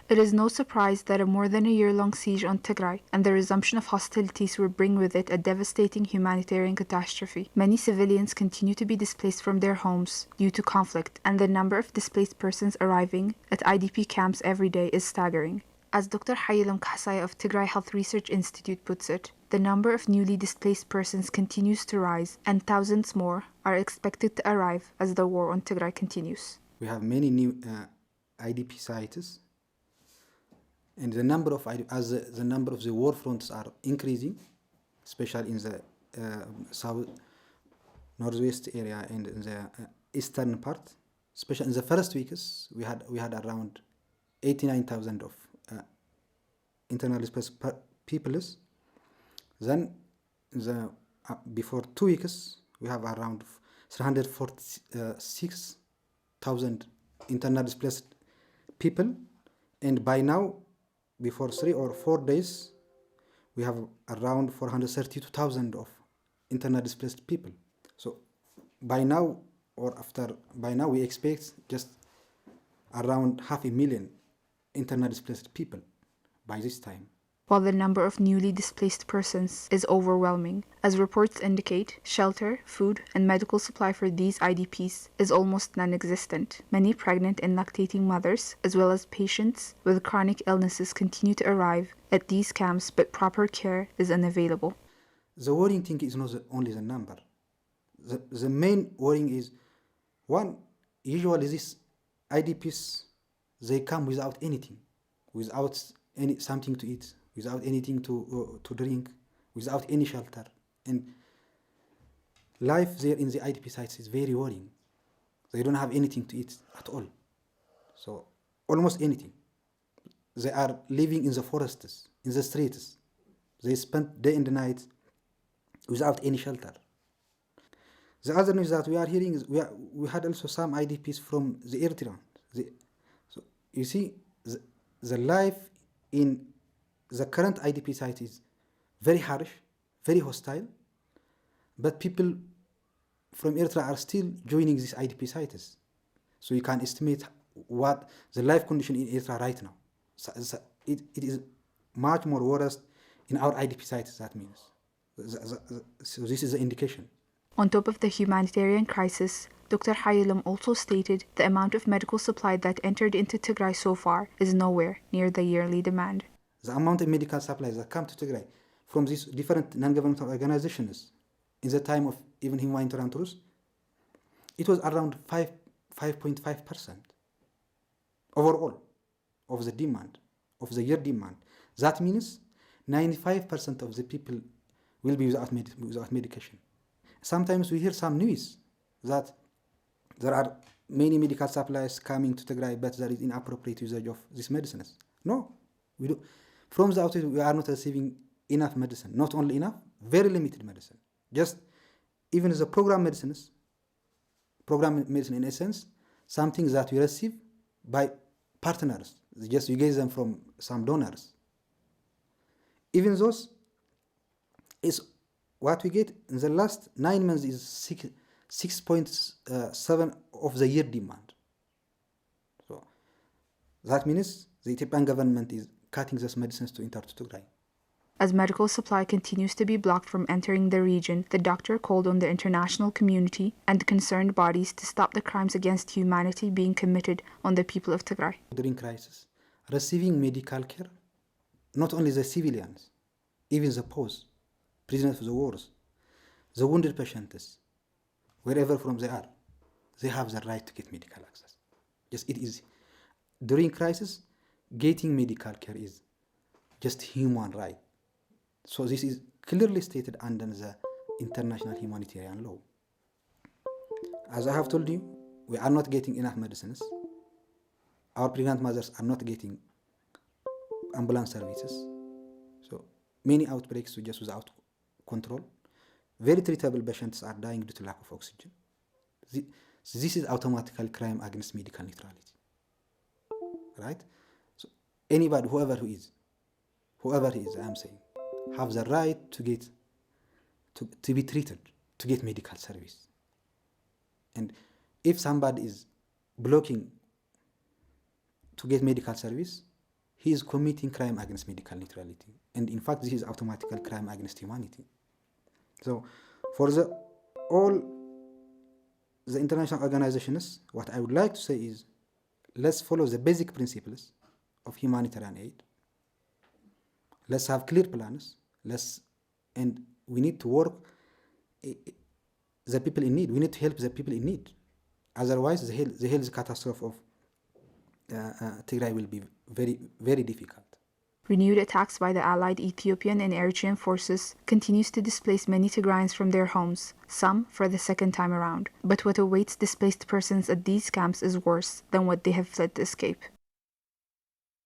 It is no surprise that a more than a year-long siege on Tigray and the resumption of hostilities will bring with it a devastating humanitarian catastrophe. Many civilians continue to be displaced from their homes due to conflict, and the number of displaced persons arriving at IDP camps every day is staggering. As Dr. Hayilam Khasai of Tigray Health Research Institute puts it, the number of newly displaced persons continues to rise, and thousands more are expected to arrive as the war on Tigray continues. We have many new IDP sites, and the number of the number of the war fronts are increasing, especially in the south northwest area and in the eastern part. Especially in the first weeks, we had around 89,000 of internally displaced people. Then before 2 weeks, we have around 346,000 internally displaced people, and by now, before 3 or 4 days, we have around 432,000 of internally displaced people. So by now, we expect just around 500,000 internally displaced people by this time. While the number of newly displaced persons is overwhelming, as reports indicate, shelter, food, and medical supply for these IDPs is almost non-existent. Many pregnant and lactating mothers, as well as patients with chronic illnesses, continue to arrive at these camps, but proper care is unavailable. The worrying thing is not only the number. The main worrying is, one, usually these IDPs, they come without anything, without something to eat, without anything to drink, without any shelter. And life there in the IDP sites is very worrying. They don't have anything to eat at all. So almost anything. They are living in the forests, in the streets. They spend day and night without any shelter. The other news that we are hearing is we had also some IDPs from the Eritrea. So you see, the life in the current IDP site is very harsh, very hostile, but people from Eritrea are still joining these IDP sites. So you can estimate what the life condition in Eritrea right now. So it is much more worse in our IDP sites, that means. So this is the indication. On top of the humanitarian crisis, Dr. Hayilam also stated the amount of medical supply that entered into Tigray so far is nowhere near the yearly demand. The amount of medical supplies that come to Tigray from these different non-governmental organizations in the time of even Humanitarian truce, it was around 5.5% overall of the demand, of the year demand. That means 95% of the people will be without medication. Sometimes we hear some news that there are many medical supplies coming to Tigray, but there is inappropriate usage of these medicines. No, we do. From the outset, we are not receiving enough medicine. Not only enough, very limited medicine. Just even the program medicine in essence, something that we receive by partners. Just you get them from some donors. Even those is what we get in the last 9 months is 6.7 of the year demand. So that means the Ethiopian government is cutting these medicines to enter to Tigray. As medical supply continues to be blocked from entering the region, the doctor called on the international community and concerned bodies to stop the crimes against humanity being committed on the people of Tigray. During crisis, receiving medical care, not only the civilians, even the POWs, prisoners of the wars, the wounded patients, wherever from they are, they have the right to get medical access. Yes, it is. During crisis, getting medical care is just human right. So this is clearly stated under the international humanitarian law. As I have told you, we are not getting enough medicines. Our pregnant mothers are not getting ambulance services. So many outbreaks are just without control. Very treatable patients are dying due to lack of oxygen. This is automatically crime against medical neutrality. Right? So anybody, whoever he is, I'm saying, have the right to get to be treated, to get medical service. And if somebody is blocking to get medical service, he is committing crime against medical neutrality. And in fact, this is automatical crime against humanity. So for all the international organizations, what I would like to say is, let's follow the basic principles of humanitarian aid. Let's have clear plans. And we need to work the people in need. We need to help the people in need. Otherwise, the health catastrophe of Tigray will be very, very difficult. Renewed attacks by the allied Ethiopian and Eritrean forces continues to displace many Tigrayans from their homes, some for the second time around. But what awaits displaced persons at these camps is worse than what they have fled to escape.